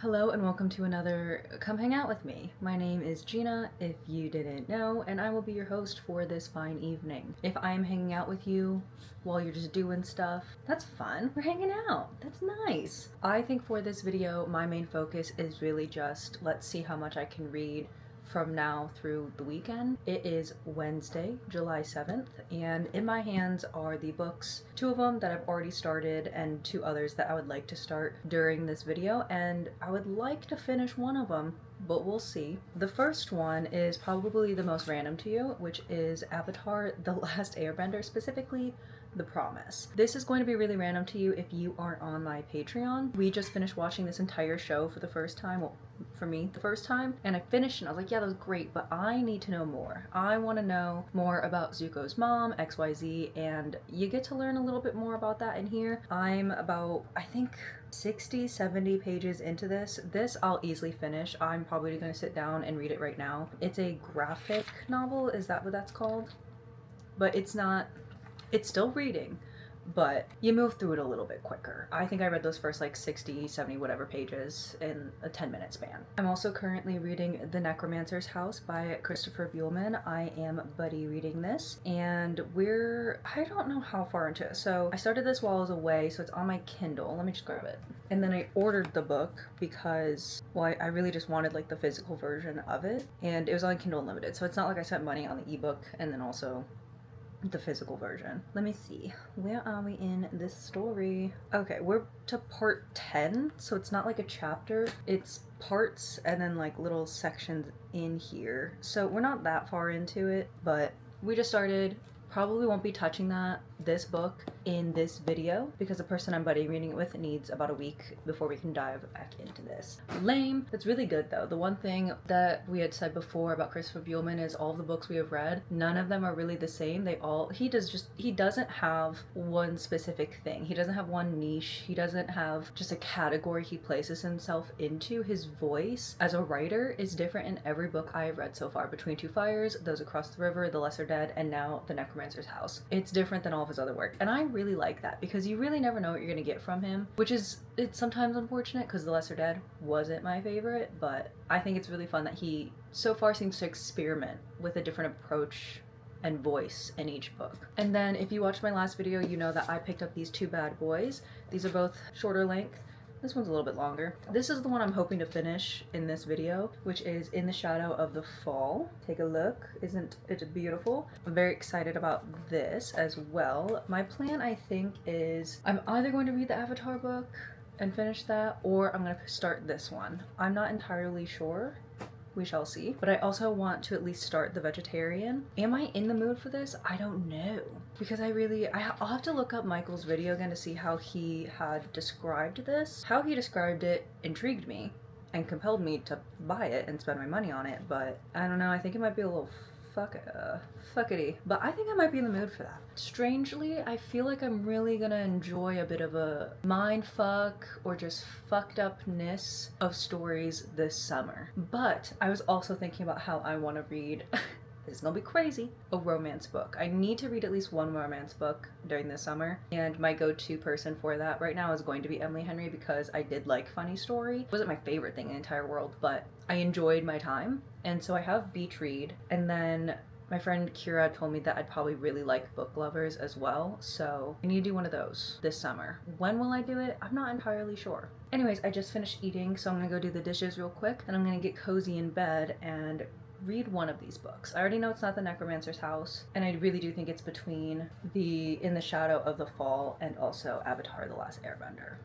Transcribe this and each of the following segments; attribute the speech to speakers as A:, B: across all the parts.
A: Hello and welcome to another Come Hang Out With Me. My name is Gina, if you didn't know, and I will be your host for this fine evening. If I am hanging out with you while you're just doing stuff, that's fun. We're hanging out. That's nice. I think for this video, my main focus is really just let's see how much I can read from now through the weekend. It is Wednesday, July 7th, and in my hands are the books, two of them that I've already started and two others that I would like to start during this video, and I would like to finish one of them, but we'll see. The first one is probably the most random to you, which is Avatar: The Last Airbender, specifically The Promise. This is going to be really random to you if you aren't on my Patreon. We just finished watching this entire show for the first time, well, for me, the first time, and I finished and I was like, yeah, that was great, but I need to know more. I want to know more about Zuko's mom, XYZ, and you get to learn a little bit more about that in here. I'm about, I think, 60, 70 pages into this. This I'll easily finish. I'm probably going to sit down and read it right now. It's a graphic novel, is that what that's called? But it's not, it's still reading, but you move through it a little bit quicker. I think I read those first like 60, 70 whatever pages in a 10-minute span. I'm also currently reading The Necromancer's House by Christopher Buehlman. I am buddy reading this, and I don't know how far into it. So I started this while I was away, so it's on my Kindle. Let me just grab it. And then I ordered the book because, well, I really just wanted like the physical version of it, and it was on Kindle Unlimited, so it's not like I spent money on the ebook and then also the physical version. Let me see. Where are we in this story? Okay, we're to part 10, so it's not like a chapter. It's parts and then like little sections in here. So we're not that far into it, but we just started. Probably won't be touching this book in this video because the person I'm buddy reading it with needs about a week before we can dive back into this. Lame. That's really good though. The one thing that we had said before about Christopher Buehlman is all the books we have read, none of them are really the same. He doesn't have one specific thing. He doesn't have one niche. He doesn't have just a category he places himself into. His voice as a writer is different in every book I have read so far. Between Two Fires, Those Across the River, The Lesser Dead, and now The Necromancer's House. It's different than all of his other work, and I really like that because you really never know what you're gonna get from him, it's sometimes unfortunate because The Lesser Dead wasn't my favorite, but I think it's really fun that he so far seems to experiment with a different approach and voice in each book. And then if you watched my last video, you know that I picked up these two bad boys. These are both shorter length. This one's a little bit longer. This is the one I'm hoping to finish in this video, which is In the Shadow of the Fall. Take a look. Isn't it beautiful? I'm very excited about this as well. My plan, I think, is I'm either going to read the Avatar book and finish that, or I'm going to start this one. I'm not entirely sure. We shall see. But I also want to at least start The Vegetarian. Am I in the mood for this? I don't know. Because I'll have to look up Michael's video again to see how he had described this. How he described it intrigued me and compelled me to buy it and spend my money on it, but I don't know, I think it might be a little fuckity. But I think I might be in the mood for that. Strangely, I feel like I'm really gonna enjoy a bit of a mind fuck or just fucked upness of stories this summer. But I was also thinking about how I want to read this is gonna be crazy, a romance book. I need to read at least one romance book during the summer, and my go-to person for that right now is going to be Emily Henry because I did like Funny Story. It wasn't my favorite thing in the entire world, but I enjoyed my time, and so I have Beach Read, and then my friend Kira told me that I'd probably really like Book Lovers as well, so I need to do one of those this summer. When will I do it? I'm not entirely sure. Anyways, I just finished eating, so I'm gonna go do the dishes real quick, and I'm gonna get cozy in bed and read one of these books. I already know it's not The Necromancer's House, and I really do think it's between the In the Shadow of the Fall and also Avatar: The Last Airbender.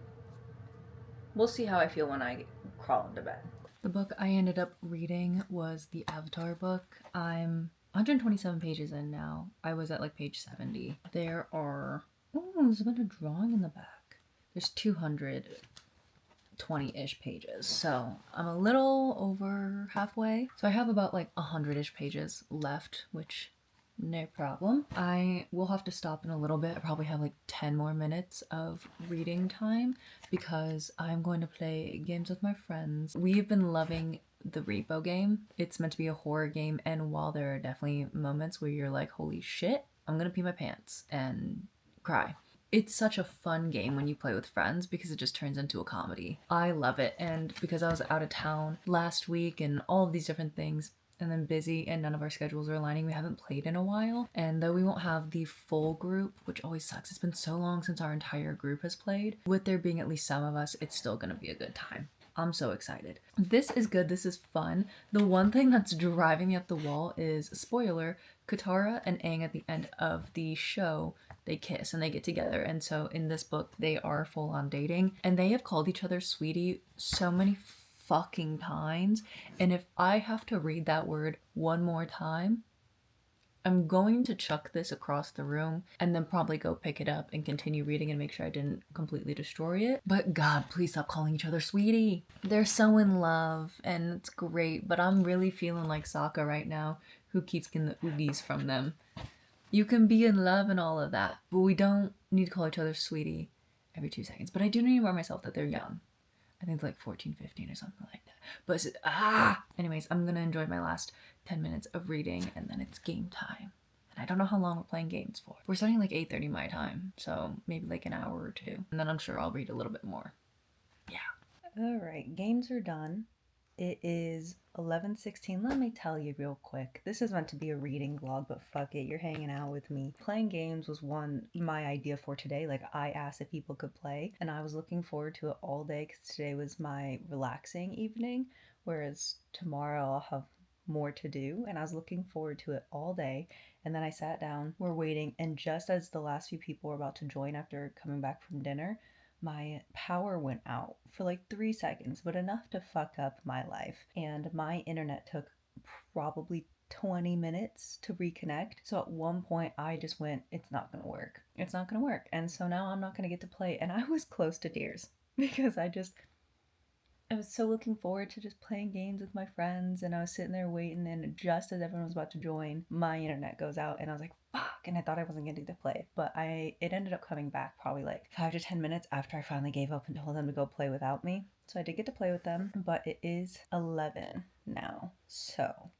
A: We'll see how I feel when I crawl into bed. The book I ended up reading was the Avatar book. I'm 127 pages in now. I was at like page 70. There are, there's a bit of drawing in the back. There's 220-ish pages, so I'm a little over halfway. So I have about like 100-ish pages left, which no problem. I will have to stop in a little bit. I probably have like 10 more minutes of reading time because I'm going to play games with my friends. We've been loving the Repo game. It's meant to be a horror game, and while there are definitely moments where you're like, holy shit, I'm gonna pee my pants and cry, It's such a fun game when you play with friends because it just turns into a comedy. I love it. And because I was out of town last week and all of these different things, and then busy and none of our schedules are aligning, we haven't played in a while. And though we won't have the full group, which always sucks, it's been so long since our entire group has played, with there being at least some of us, it's still gonna be a good time. I'm so excited. This is good. This is fun. The one thing that's driving me up the wall is, spoiler, Katara and Aang at the end of the show, they kiss and they get together. And so in this book, they are full on dating. And they have called each other sweetie so many fucking times. And if I have to read that word one more time, I'm going to chuck this across the room and then probably go pick it up and continue reading and make sure I didn't completely destroy it. But God, please stop calling each other sweetie. They're so in love and it's great, but I'm really feeling like Sokka right now, who keeps getting the oogies from them. You can be in love and all of that, but we don't need to call each other sweetie every 2 seconds. But I do need to remind myself that they're young. I think it's like 14, 15 or something like that. But anyways, I'm gonna enjoy my last 10 minutes of reading and then it's game time. And I don't know how long we're playing games for. We're starting like 8:30 my time, so maybe like an hour or two. And then I'm sure I'll read a little bit more. Yeah. Alright, games are done. It is 11:16. Let me tell you real quick. This is meant to be a reading vlog, but fuck it, you're hanging out with me. Playing games was my idea for today. Like, I asked if people could play, and I was looking forward to it all day because today was my relaxing evening, whereas tomorrow I'll have more to do, and I was looking forward to it all day. And then I sat down, we're waiting, and just as the last few people were about to join after coming back from dinner, my power went out for like 3 seconds, but enough to fuck up my life. And my internet took probably 20 minutes to reconnect. So at one point I just went, it's not gonna work. It's not gonna work. And so now I'm not gonna get to play. And I was close to tears because I was so looking forward to just playing games with my friends, and I was sitting there waiting, and just as everyone was about to join, my internet goes out, and I was like, fuck, and I thought I wasn't getting to play, but it ended up coming back probably like 5 to 10 minutes after I finally gave up and told them to go play without me. So I did get to play with them, but it is 11 now, so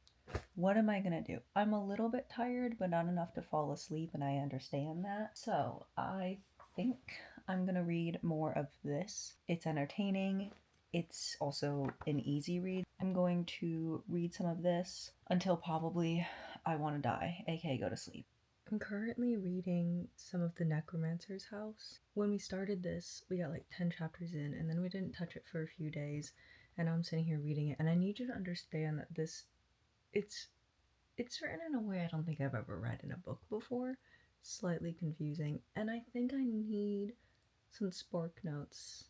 A: what am I gonna do? I'm a little bit tired, but not enough to fall asleep, and I understand that. So I think I'm gonna read more of this. It's entertaining. It's also an easy read. I'm going to read some of this until probably I want to die, aka go to sleep. I'm currently reading some of The Necromancer's House. When we started this, we got like 10 chapters in, and then we didn't touch it for a few days, and I'm sitting here reading it, and I need you to understand that it's written in a way I don't think I've ever read in a book before. Slightly confusing, and I think I need some spark notes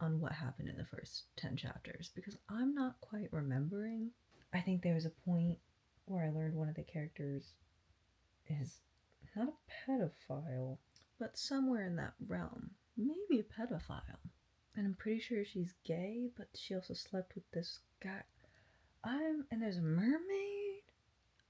A: on what happened in the first 10 chapters because I'm not quite remembering. I think there was a point where I learned one of the characters is not a pedophile, but somewhere in that realm. Maybe a pedophile. And I'm pretty sure she's gay, but she also slept with this guy. And there's a mermaid?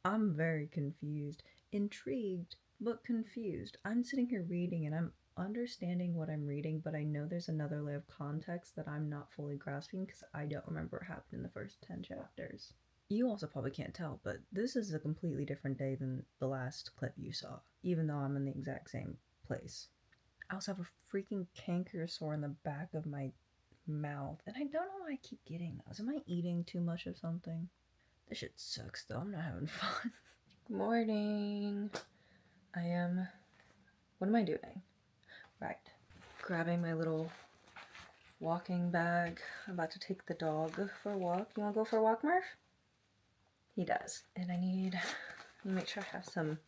A: I'm very confused. Intrigued, but confused. I'm sitting here reading and I'm understanding what I'm reading, but I know there's another layer of context that I'm not fully grasping because I don't remember what happened in the first 10 chapters. You also probably can't tell, but this is a completely different day than the last clip you saw, even though I'm in the exact same place. I also have a freaking canker sore in the back of my mouth, and I don't know why I keep getting those. Am I eating too much of something? This shit sucks though, I'm not having fun. Good morning. What am I doing? Right. Grabbing my little walking bag. I'm about to take the dog for a walk. You wanna go for a walk, Murph? He does. And I need to make sure I have some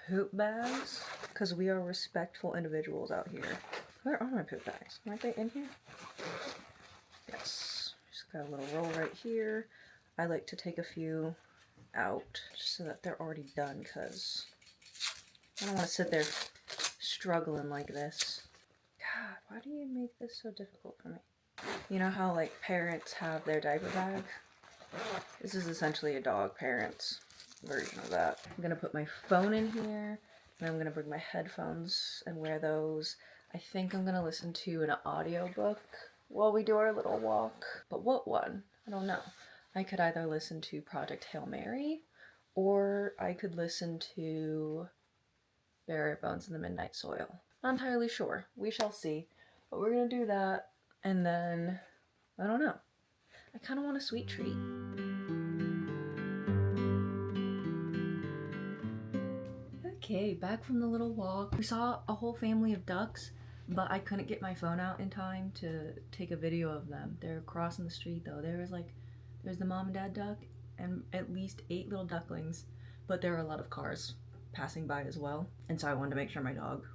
A: poop bags because we are respectful individuals out here. Where are my poop bags? Aren't they in here? Yes. Just got a little roll right here. I like to take a few out just so that they're already done because I don't want to sit there struggling like this. God, why do you make this so difficult for me? You know how like parents have their diaper bag? This is essentially a dog parent's version of that. I'm gonna put my phone in here, and I'm gonna bring my headphones and wear those. I think I'm gonna listen to an audiobook while we do our little walk. But what one? I don't know. I could either listen to Project Hail Mary, or I could listen to Bare Bones in the Midnight Soil. Not entirely sure. We shall see. But we're gonna do that, and then, I don't know. I kind of want a sweet treat. Okay, back from the little walk. We saw a whole family of ducks, but I couldn't get my phone out in time to take a video of them. They're crossing the street though. There's the mom and dad duck and at least 8 little ducklings, but there are a lot of cars passing by as well. And so I wanted to make sure my dog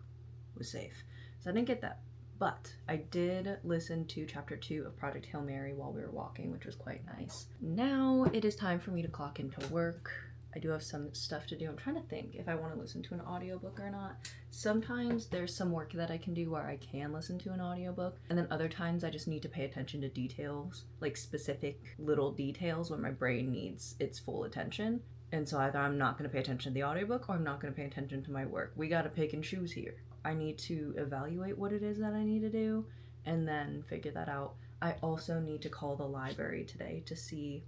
A: was safe. So I didn't get that. But I did listen to chapter 2 of Project Hail Mary while we were walking, which was quite nice. Now it is time for me to clock into work. I do have some stuff to do. I'm trying to think if I want to listen to an audiobook or not. Sometimes there's some work that I can do where I can listen to an audiobook, and then other times I just need to pay attention to details, like specific little details where my brain needs its full attention. And so either I'm not going to pay attention to the audiobook or I'm not going to pay attention to my work. We got to pick and choose here. I need to evaluate what it is that I need to do and then figure that out. I also need to call the library today to see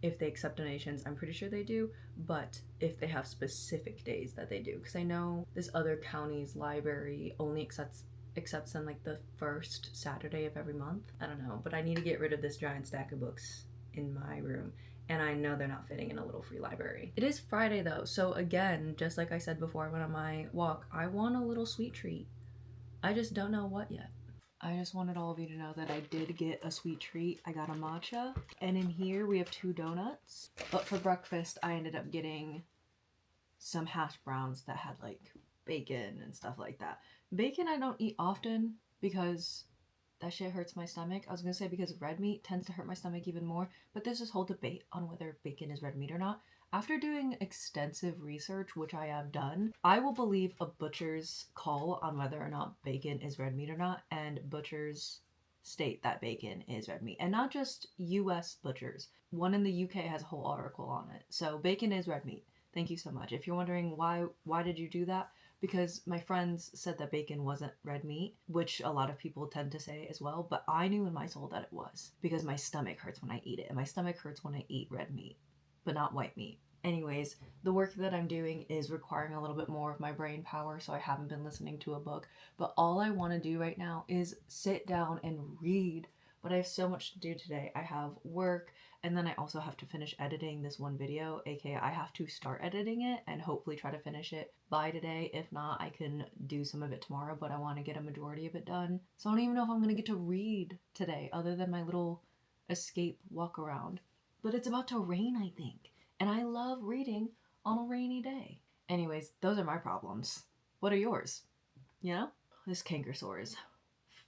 A: if they accept donations. I'm pretty sure they do, but if they have specific days that they do, because I know this other county's library only accepts on like the first Saturday of every month. I don't know, but I need to get rid of this giant stack of books in my room, and I know they're not fitting in a little free library. It is Friday though, so again, just like I said before I went on my walk, I want a little sweet treat. I just don't know what yet. I just wanted all of you to know that I did get a sweet treat. I got a matcha, and in here we have 2 donuts. But for breakfast, I ended up getting some hash browns that had like bacon and stuff like that. Bacon I don't eat often because that shit hurts my stomach. I was gonna say because red meat tends to hurt my stomach even more, but there's this whole debate on whether bacon is red meat or not. After doing extensive research, which I have done, I will believe a butcher's call on whether or not bacon is red meat or not, and butchers state that bacon is red meat. And not just US butchers. One in the UK has a whole article on it. So bacon is red meat. Thank you so much. If you're wondering why did you do that? Because my friends said that bacon wasn't red meat, which a lot of people tend to say as well, but I knew in my soul that it was, because my stomach hurts when I eat it, and my stomach hurts when I eat red meat, but not white meat. Anyways, the work that I'm doing is requiring a little bit more of my brain power, so I haven't been listening to a book, but all I want to do right now is sit down and read. But I have so much to do today. I have work, and then I also have to finish editing this one video, aka I have to start editing it and hopefully try to finish it by today. If not, I can do some of it tomorrow, but I want to get a majority of it done. So I don't even know if I'm going to get to read today other than my little escape walk around. But it's about to rain, I think, and I love reading on a rainy day. Anyways, those are my problems. What are yours? You know? This canker sore is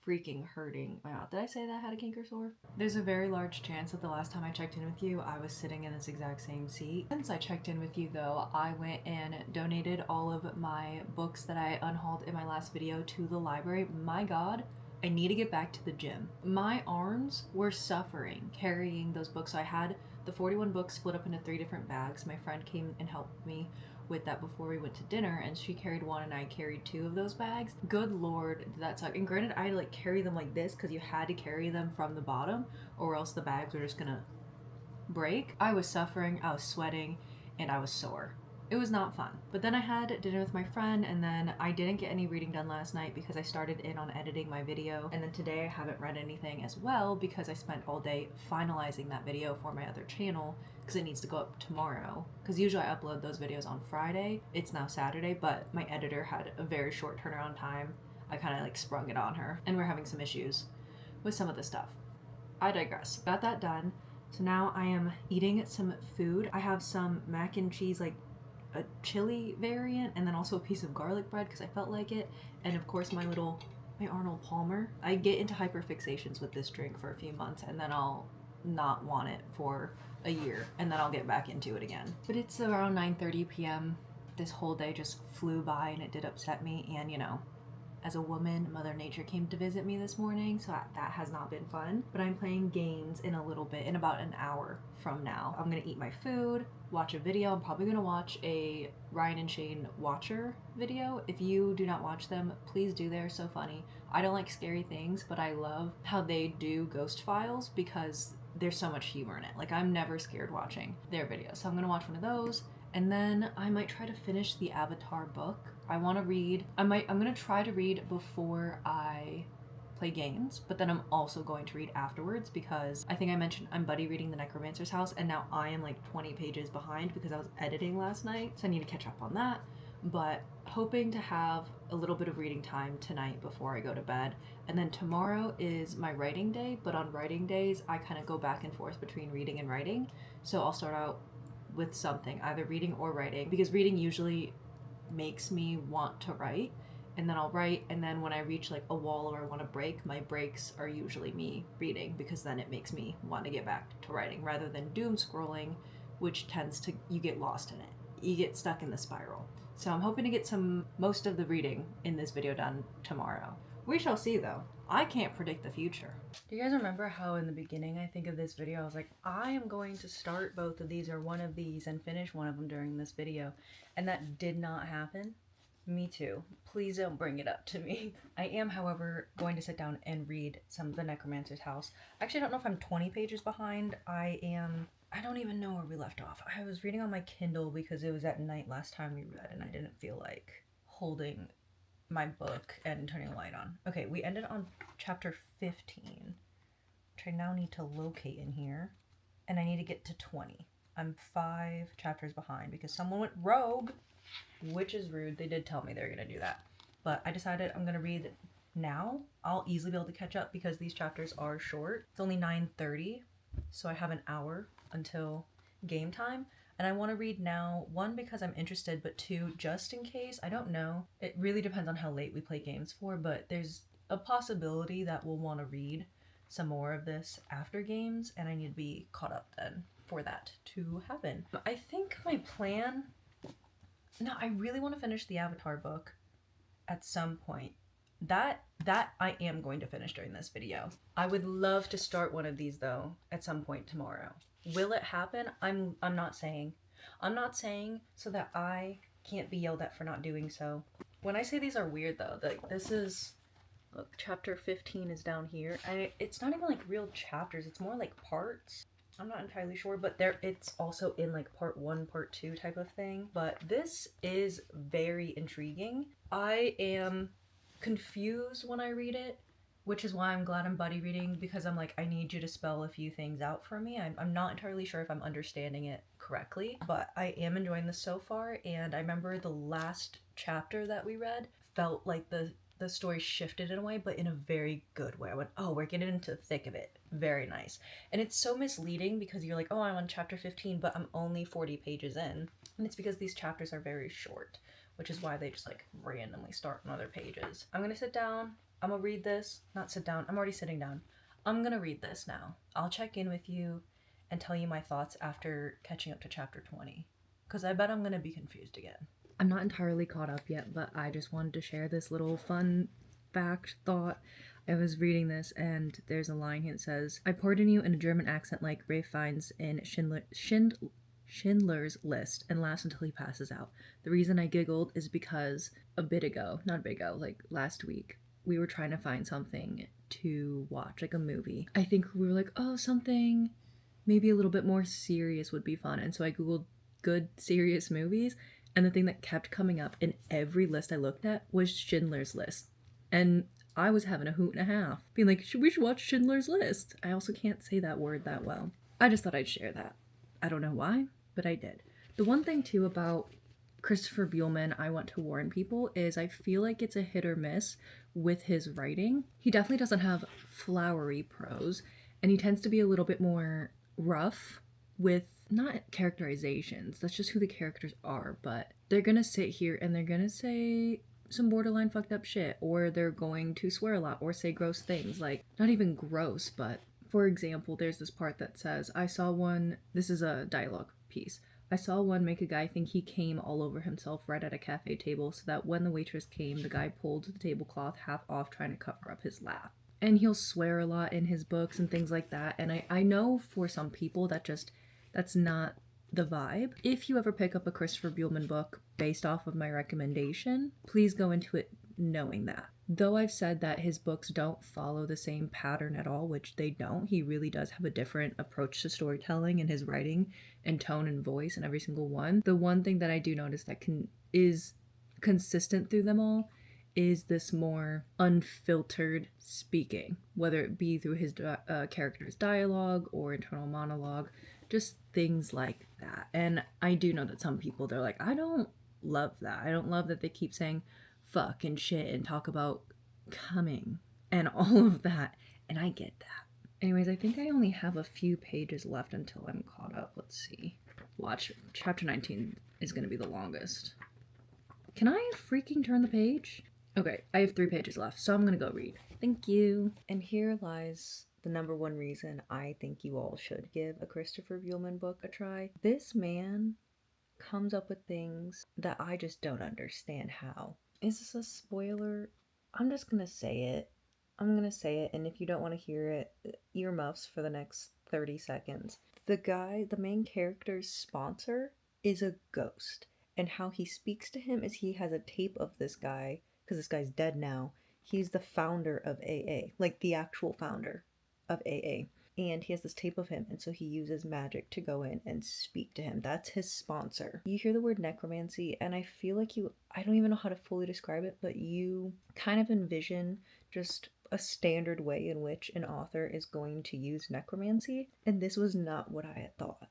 A: freaking hurting my mouth. Did I say that I had a canker sore? There's a very large chance that the last time I checked in with you, I was sitting in this exact same seat. Since I checked in with you though, I went and donated all of my books that I unhauled in my last video to the library. My God, I need to get back to the gym. My arms were suffering carrying those books. So I had the 41 books split up into 3 different bags. My friend came and helped me with that before we went to dinner, and she carried 1 and I carried 2 of those bags. Good lord, did that suck. And granted, I had to like carry them like this because you had to carry them from the bottom or else the bags were just gonna break. I was suffering, I was sweating, and I was sore. It was not fun. But then I had dinner with my friend, and then I didn't get any reading done last night because I started in on editing my video. And then today I haven't read anything as well because I spent all day finalizing that video for my other channel because it needs to go up tomorrow. Because usually I upload those videos on Friday. It's now Saturday, but my editor had a very short turnaround time. I kind of like sprung it on her, and we're having some issues with some of the stuff. I digress. Got that done. So now I am eating some food. I have some mac and cheese, like a chili variant, and then also a piece of garlic bread because I felt like it, and of course my Arnold Palmer. I get into hyperfixations with this drink for a few months and then I'll not want it for a year and then I'll get back into it again. But it's around 9:30 p.m. This whole day just flew by and it did upset me, and you know, as a woman, Mother Nature came to visit me this morning, so that has not been fun. But I'm playing games in a little bit, in about an hour from now. I'm gonna eat my food, watch a video. I'm probably gonna watch a Ryan and Shane Watcher video. If you do not watch them, please do. They're so funny. I don't like scary things, but I love how they do Ghost Files because there's so much humor in it. Like, I'm never scared watching their videos. So I'm gonna watch one of those, and then I might try to finish the Avatar book. I want to read. I'm going to try to read before I play games, but then I'm also going to read afterwards because I think I mentioned I'm buddy reading The Necromancer's House, and now I am like 20 pages behind because I was editing last night, so I need to catch up on that. But hoping to have a little bit of reading time tonight before I go to bed. And then tomorrow is my writing day, but on writing days, I kind of go back and forth between reading and writing. So I'll start out with something, either reading or writing, because reading usually makes me want to write, and then I'll write, and then when I reach like a wall or I want to break, my breaks are usually me reading, because then it makes me want to get back to writing rather than doom scrolling, which tends to, you get lost in it, you get stuck in the spiral. So I'm hoping to get most of the reading in this video done tomorrow. We shall see though. I can't predict the future. Do you guys remember how in the beginning I think of this video I was like, I am going to start both of these or one of these and finish one of them during this video, and that did not happen? Me too. Please don't bring it up to me. I am, however, going to sit down and read some of The Necromancer's House. Actually, I don't know if I'm 20 pages behind. I don't even know where we left off. I was reading on my Kindle because it was at night last time we read and I didn't feel like holding my book and turning a light on. Okay, we ended on chapter 15, which I now need to locate in here, and I need to get to 20. I'm 5 chapters behind because someone went rogue, which is rude. They did tell me they're gonna do that, but I decided I'm gonna read now. I'll easily be able to catch up because these chapters are short. It's only 9:30, so I have an hour until game time, and I want to read now, one, because I'm interested, but two, just in case. I don't know. It really depends on how late we play games for, but there's a possibility that we'll want to read some more of this after games, and I need to be caught up then for that to happen. I think my plan... No, I really want to finish the Avatar book at some point. That I am going to finish during this video. I would love to start one of these though at some point tomorrow. Will it happen? I'm not saying. I'm not saying so that I can't be yelled at for not doing so. When I say these are weird though, like this is, look, chapter 15 is down here. It's not even like real chapters, it's more like parts. I'm not entirely sure, but it's also in like part 1, part 2 type of thing. But this is very intriguing. I am confused when I read it, which is why I'm glad I'm buddy reading, because I'm like, I need you to spell a few things out for me. I'm not entirely sure if I'm understanding it correctly, but I am enjoying this so far. And I remember the last chapter that we read felt like the story shifted in a way, but in a very good way. I went, oh, we're getting into the thick of it. Very nice. And it's so misleading because you're like, oh, I'm on chapter 15, but I'm only 40 pages in. And it's because these chapters are very short, which is why they just like randomly start on other pages. I'm gonna sit down. I'm gonna read this. Not sit down. I'm already sitting down. I'm gonna read this now. I'll check in with you and tell you my thoughts after catching up to chapter 20, because I bet I'm gonna be confused again. I'm not entirely caught up yet, but I just wanted to share this little fun fact thought. I was reading this and there's a line here that says, I pardon you in a German accent like Ralph Fiennes in Schindler's List and laughs until he passes out. The reason I giggled is because like last week, we were trying to find something to watch, like a movie. I think we were like, oh, something maybe a little bit more serious would be fun. And so I Googled good serious movies, and the thing that kept coming up in every list I looked at was Schindler's List. And I was having a hoot and a half, being like, we should watch Schindler's List. I also can't say that word that well. I just thought I'd share that. I don't know why, but I did. The one thing too about Christopher Buehlman I want to warn people is I feel like it's a hit or miss with his writing. He definitely doesn't have flowery prose, and he tends to be a little bit more rough with not characterizations, that's just who the characters are, but they're gonna sit here and they're gonna say some borderline fucked up shit, or they're going to swear a lot or say gross things. Like, not even gross, but for example, there's this part that says, this is a dialogue piece, I saw one make a guy think he came all over himself right at a cafe table, so that when the waitress came, the guy pulled the tablecloth half off trying to cover up his laugh. And he'll swear a lot in his books and things like that, and I know for some people that's not the vibe. If you ever pick up a Christopher Buehlman book based off of my recommendation, please go into it knowing that. Though I've said that his books don't follow the same pattern at all, which they don't, he really does have a different approach to storytelling in his writing and tone and voice in every single one. The one thing that I do notice that is consistent through them all is this more unfiltered speaking, whether it be through his character's dialogue or internal monologue, just things like that. And I do know that some people, they're like, I don't love that. I don't love that they keep saying fuck and shit and talk about coming and all of that. And I get that. Anyways, I think I only have a few pages left until I'm caught up. Let's see. Watch, chapter 19 is going to be the longest. Can I freaking turn the page? Okay, I have 3 pages left, so I'm going to go read. Thank you. And here lies the number one reason I think you all should give a Christopher Buehlman book a try. This man comes up with things that I just don't understand how. Is this a spoiler? I'm just going to say it. I'm going to say it, and if you don't want to hear it, earmuffs for the next 30 seconds. The main character's sponsor, is a ghost. And how he speaks to him is he has a tape of this guy, because this guy's dead now. He's the founder of AA, like the actual founder of AA. And he has this tape of him, and so he uses magic to go in and speak to him. That's his sponsor. You hear the word necromancy, and I feel like I don't even know how to fully describe it, but you kind of envision just a standard way in which an author is going to use necromancy, and this was not what I had thought.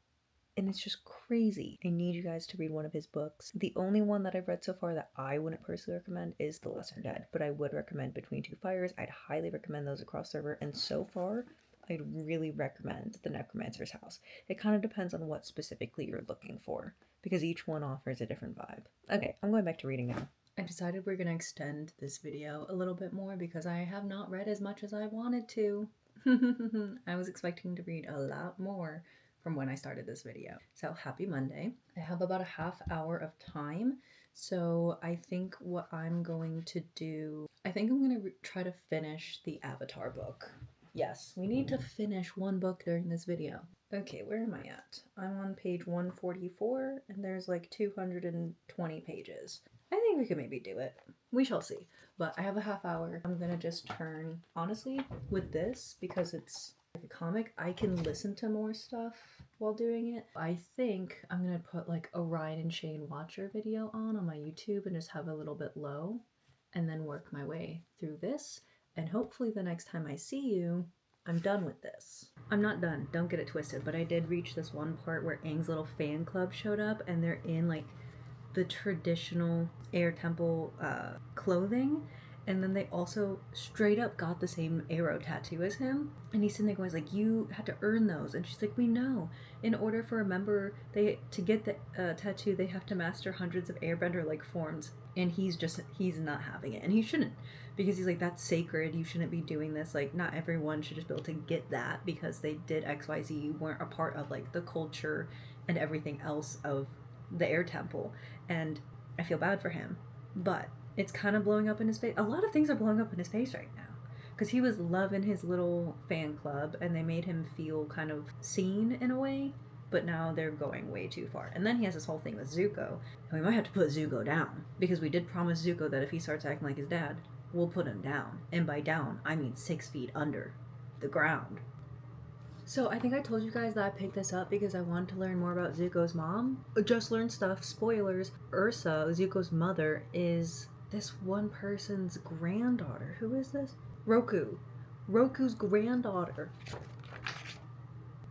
A: And it's just crazy. I need you guys to read one of his books. The only one that I've read so far that I wouldn't personally recommend is The Lesser Dead, but I would recommend Between Two Fires. I'd highly recommend those across the river, and so far, I'd really recommend The Necromancer's House. It kind of depends on what specifically you're looking for, because each one offers a different vibe. Okay, I'm going back to reading now. I decided we're going to extend this video a little bit more because I have not read as much as I wanted to. I was expecting to read a lot more from when I started this video. So happy Monday. I have about a half hour of time. So I think what I'm going to do, I think I'm going to try to finish the Avatar book. Yes, we need to finish one book during this video. Okay, where am I at? I'm on page 144 and there's like 220 pages. I think we could maybe do it. We shall see. But I have a half hour. I'm gonna just turn, honestly, with this, because it's like a comic, I can listen to more stuff while doing it. I think I'm gonna put like a Ryan and Shane Watcher video on my YouTube and just have a little bit low and then work my way through this. And hopefully the next time I see you, I'm done with this. I'm not done, don't get it twisted, but I did reach this one part where Aang's little fan club showed up and they're in like the traditional Air Temple clothing, and then they also straight up got the same arrow tattoo as him, and he's sitting there going like, you had to earn those, and she's like, we know, in order for a member to get the tattoo they have to master hundreds of airbender like forms, and he's not having it, and he shouldn't, because he's like, that's sacred, you shouldn't be doing this, like not everyone should just be able to get that because they did XYZ, you weren't a part of like the culture and everything else of the Air Temple. And I feel bad for him, but it's kind of blowing up in his face. A lot of things are blowing up in his face right now, because he was loving his little fan club and they made him feel kind of seen in a way, but now they're going way too far. And then he has this whole thing with Zuko, and we might have to put Zuko down, because we did promise Zuko that if he starts acting like his dad, we'll put him down. And by down, I mean 6 feet under the ground. So I think I told you guys that I picked this up because I wanted to learn more about Zuko's mom. Just learned stuff, spoilers. Ursa, Zuko's mother, is this one person's granddaughter. Who is this? Roku. Roku's granddaughter.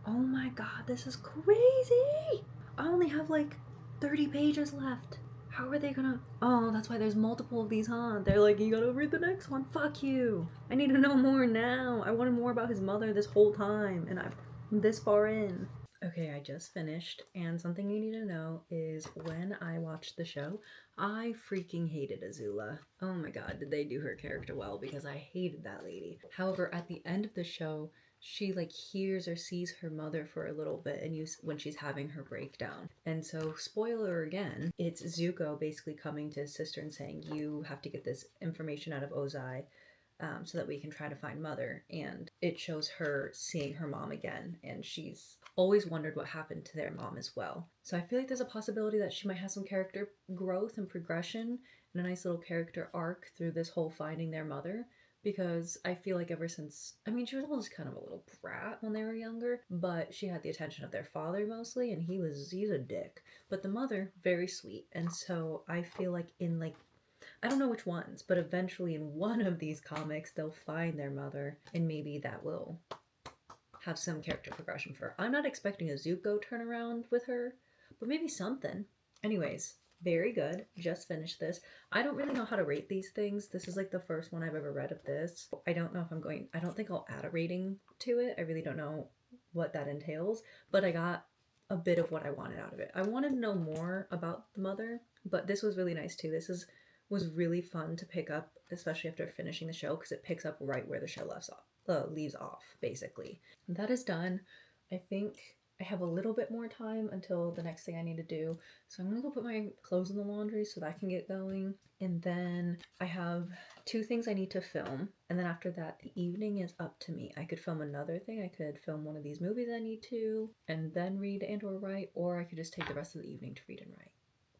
A: Oh my god, this is crazy! I only have like 30 pages left. How are they gonna... Oh, that's why there's multiple of these, huh? They're like, you gotta read the next one. Fuck you. I need to know more now. I wanted more about his mother this whole time, and I'm this far in. Okay, I just finished, and something you need to know is when I watched the show, I freaking hated Azula. Oh my god, did they do her character well, because I hated that lady. However, at the end of the show, she like hears or sees her mother for a little bit and when she's having her breakdown. And so, spoiler again, it's Zuko basically coming to his sister and saying, you have to get this information out of Ozai so that we can try to find Mother. And it shows her seeing her mom again, and she's always wondered what happened to their mom as well. So I feel like there's a possibility that she might have some character growth and progression and a nice little character arc through this whole finding their mother. because I feel like ever since, I mean, she was almost kind of a little brat when they were younger, but she had the attention of their father mostly, and he's a dick. But the mother, very sweet. And so I feel like in like, I don't know which ones, but eventually in one of these comics, they'll find their mother, and maybe that will have some character progression for her. I'm not expecting a Zuko turnaround with her, but maybe something. Anyways, very good. Just finished this. I don't really know how to rate these things. This is like the first one I've ever read of this. I don't know if I don't think I'll add a rating to it. I really don't know what that entails, but I got a bit of what I wanted out of it. I wanted to know more about the mother, but this was really nice too. Was really fun to pick up, especially after finishing the show, because it picks up right where the show leaves off, basically. That is done. I think I have a little bit more time until the next thing I need to do. So I'm gonna go put my clothes in the laundry so that I can get going. And then I have 2 things I need to film. And then after that, the evening is up to me. I could film another thing. I could film one of these movies I need to, and then read and or write, or I could just take the rest of the evening to read and write.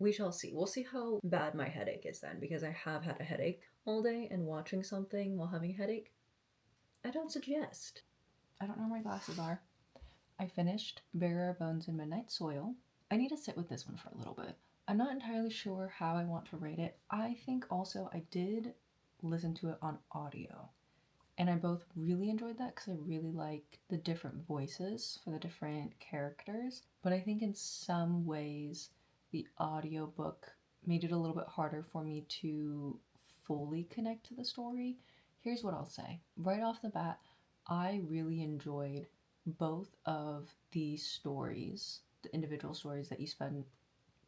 A: We shall see. We'll see how bad my headache is then, because I have had a headache all day, and watching something while having a headache, I don't suggest. I don't know where my glasses are. I finished Bearer Bones in Midnight Soil. I need to sit with this one for a little bit. I'm not entirely sure how I want to rate it. I think also I did listen to it on audio, and I both really enjoyed that because I really like the different voices for the different characters. But I think in some ways the audiobook made it a little bit harder for me to fully connect to the story. Here's what I'll say. Right off the bat, I really enjoyed both of these stories, the individual stories that you spend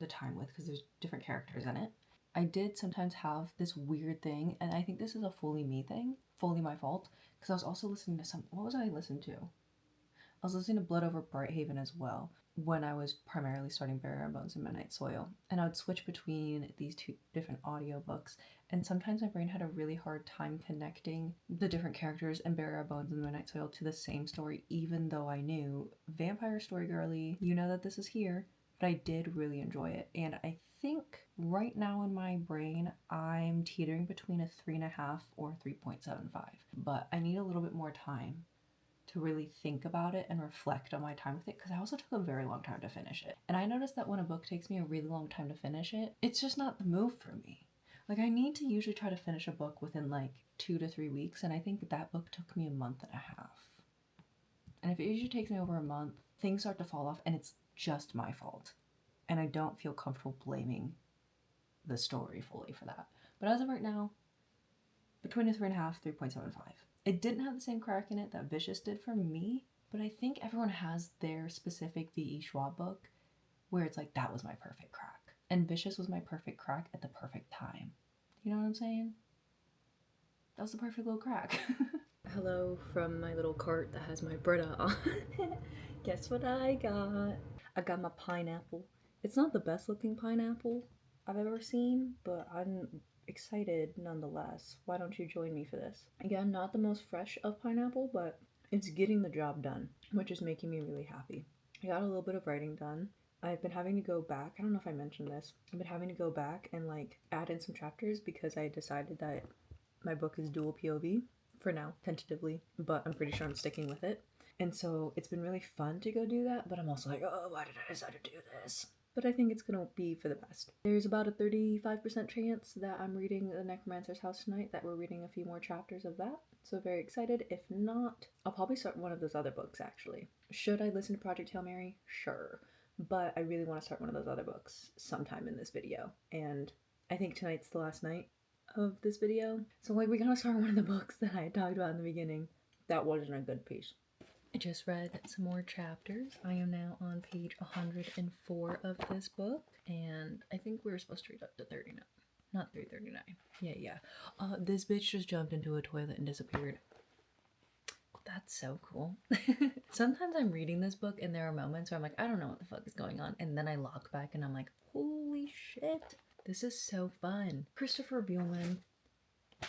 A: the time with, because there's different characters in it. I did sometimes have this weird thing, and I think this is a fully me thing, fully my fault, because I was also listening to what was I listening to? I was listening to Blood Over Brighthaven as well, when I was primarily starting Bearer Bones and Midnight Soil. And I would switch between these 2 different audiobooks, and sometimes my brain had a really hard time connecting the different characters in Bearer Bones and Midnight Soil to the same story, even though I knew Vampire Story Girly, you know that this is here, but I did really enjoy it. And I think right now in my brain, I'm teetering between a 3.5 or 3.75, but I need a little bit more time to really think about it and reflect on my time with it, because I also took a very long time to finish it. And I noticed that when a book takes me a really long time to finish it, it's just not the move for me. Like, I need to usually try to finish a book within like 2 to 3 weeks, and I think that book took me a month and a half. And if it usually takes me over a month, things start to fall off, and it's just my fault. And I don't feel comfortable blaming the story fully for that. But as of right now, between a 3.5, 3.75. It didn't have the same crack in it that Vicious did for me, but I think everyone has their specific V.E. Schwab book where it's like, that was my perfect crack. And Vicious was my perfect crack at the perfect time. You know what I'm saying? That was the perfect little crack. Hello from my little cart that has my Brita on. Guess what I got? I got my pineapple. It's not the best looking pineapple I've ever seen, but I'm excited nonetheless. Why don't you join me for this? Again, not the most fresh of pineapple, but it's getting the job done, which is making me really happy. I got a little bit of writing done. I've been having to go back. I don't know if I mentioned this. I've been having to go back and like add in some chapters because I decided that my book is dual POV for now, tentatively, but I'm pretty sure I'm sticking with it. And so it's been really fun to go do that, but I'm also like, oh, why did I decide to do this? But I think it's gonna be for the best. There's about a 35% chance that I'm reading The Necromancer's House tonight, that we're reading a few more chapters of that. So very excited. If not, I'll probably start one of those other books actually. Should I listen to Project Hail Mary? Sure. But I really want to start one of those other books sometime in this video. And I think tonight's the last night of this video. So like, we gotta start one of the books that I talked about in the beginning. That wasn't a good piece. I just read some more chapters. I am now on page 104 of this book, and I think we were supposed to read up to 39. Not 339. Yeah. This bitch just jumped into a toilet and disappeared. That's so cool. Sometimes I'm reading this book and there are moments where I'm like, I don't know what the fuck is going on, and then I lock back and I'm like, holy shit, this is so fun. Christopher Buehlman,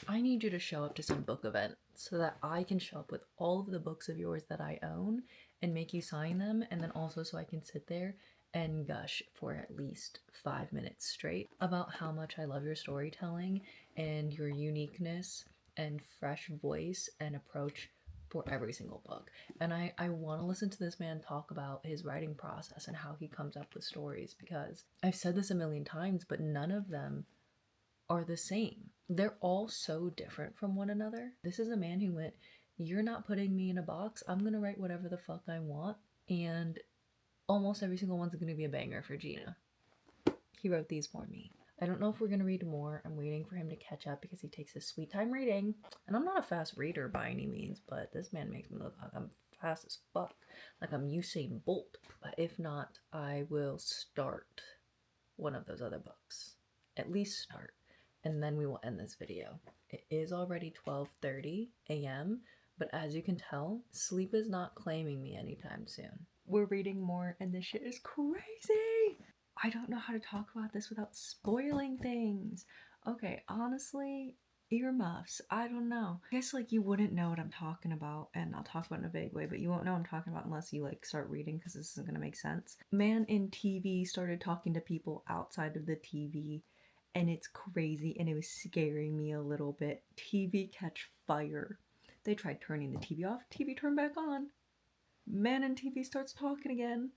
A: I need you to show up to some book event so that I can show up with all of the books of yours that I own and make you sign them, and then also so I can sit there and gush for at least 5 minutes straight about how much I love your storytelling and your uniqueness and fresh voice and approach for every single book. And I want to listen to this man talk about his writing process and how he comes up with stories, because I've said this a million times, but none of them are the same. They're all so different from one another. This is a man who went, you're not putting me in a box. I'm going to write whatever the fuck I want. And almost every single one's going to be a banger for Gina. He wrote these for me. I don't know if we're going to read more. I'm waiting for him to catch up because he takes his sweet time reading. And I'm not a fast reader by any means, but this man makes me look like I'm fast as fuck. Like I'm Usain Bolt. But if not, I will start one of those other books. At least start. And then we will end this video. It is already 12:30 a.m., but as you can tell, sleep is not claiming me anytime soon. We're reading more, and this shit is crazy! I don't know how to talk about this without spoiling things. Okay, honestly, earmuffs. I don't know. I guess like you wouldn't know what I'm talking about, and I'll talk about it in a vague way, but you won't know what I'm talking about unless you like start reading, because this isn't gonna make sense. Man in TV started talking to people outside of the TV, and it's crazy, and it was scaring me a little bit. TV catch fire. They tried turning the TV off. TV turned back on. Man in TV starts talking again.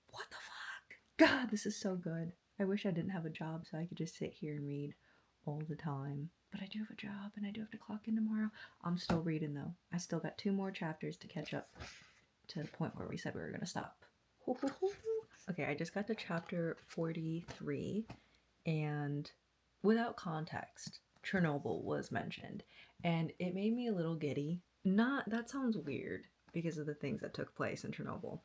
A: What the fuck? God, this is so good. I wish I didn't have a job so I could just sit here and read all the time. But I do have a job and I do have to clock in tomorrow. I'm still reading though. I still got 2 more chapters to catch up to the point where we said we were gonna stop. Okay, I just got to chapter 43, and without context, Chernobyl was mentioned, and it made me a little giddy. Not, that sounds weird because of the things that took place in Chernobyl,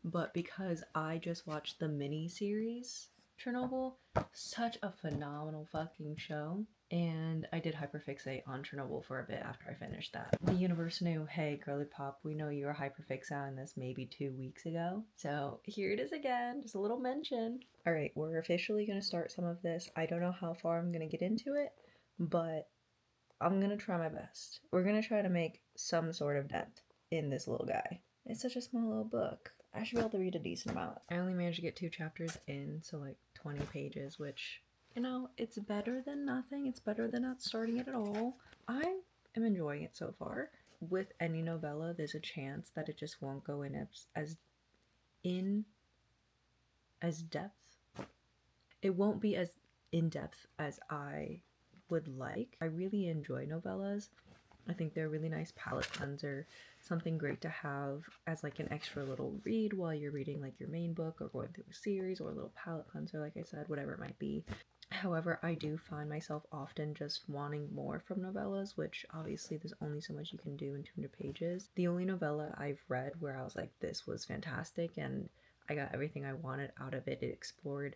A: but because I just watched the mini series Chernobyl, such a phenomenal fucking show. And I did hyperfixate on Chernobyl for a bit after I finished that. The universe knew, hey, girly pop, we know you were hyperfixated on this maybe 2 weeks ago. So here it is again, just a little mention. All right, we're officially going to start some of this. I don't know how far I'm going to get into it, but I'm going to try my best. We're going to try to make some sort of dent in this little guy. It's such a small little book. I should be able to read a decent amount. I only managed to get 2 chapters in, so like 20 pages, which, you know, it's better than nothing. It's better than not starting it at all. I am enjoying it so far. With any novella, there's a chance that it just won't go in as depth. It won't be as in depth as I would like. I really enjoy novellas. I think they're a really nice palate cleanser, something great to have as like an extra little read while you're reading like your main book or going through a series, or a little palate cleanser, like I said, whatever it might be. However, I do find myself often just wanting more from novellas, which obviously there's only so much you can do in 200 pages. The only novella I've read where I was like, this was fantastic and I got everything I wanted out of it, it explored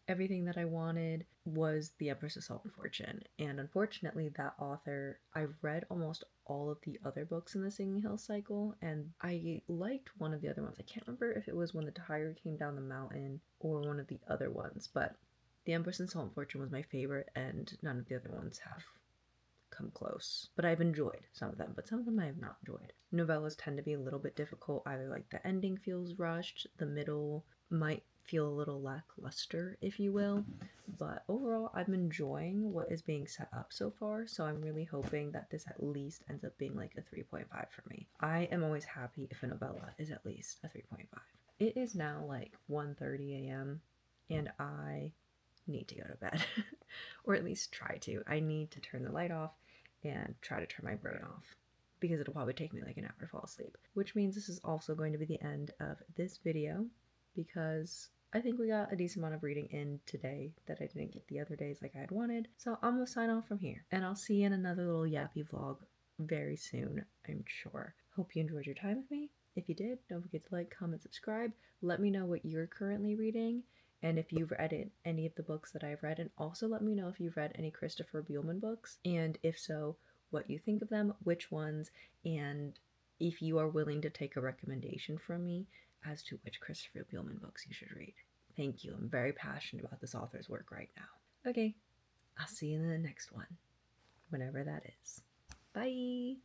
A: everything that I wanted, was The Empress of Salt and Fortune. And unfortunately, that author, I've read almost all of the other books in the Singing Hills cycle, and I liked one of the other ones. I can't remember if it was When the Tiger Came Down the Mountain or one of the other ones, but The Empress of Salt and Fortune was my favorite, and none of the other ones have come close. But I've enjoyed some of them, but some of them I have not enjoyed. Novellas tend to be a little bit difficult. Either like the ending feels rushed, the middle might feel a little lackluster, if you will, but overall I'm enjoying what is being set up so far, so I'm really hoping that this at least ends up being like a 3.5 for me. I am always happy if a novella is at least a 3.5. It is now like 1:30 a.m. and I need to go to bed or at least try to. I need to turn the light off and try to turn my brain off, because it'll probably take me like an hour to fall asleep, which means this is also going to be the end of this video, because I think we got a decent amount of reading in today that I didn't get the other days like I had wanted. So I'm gonna sign off from here, and I'll see you in another little yappy vlog very soon, I'm sure. Hope you enjoyed your time with me. If you did, don't forget to like, comment, subscribe. Let me know what you're currently reading, and if you've read any of the books that I've read, and also let me know if you've read any Christopher Buehlman books, and if so, what you think of them, which ones, and if you are willing to take a recommendation from me as to which Christopher Buehlman books you should read. Thank you. I'm very passionate about this author's work right now. Okay, I'll see you in the next one, whenever that is. Bye!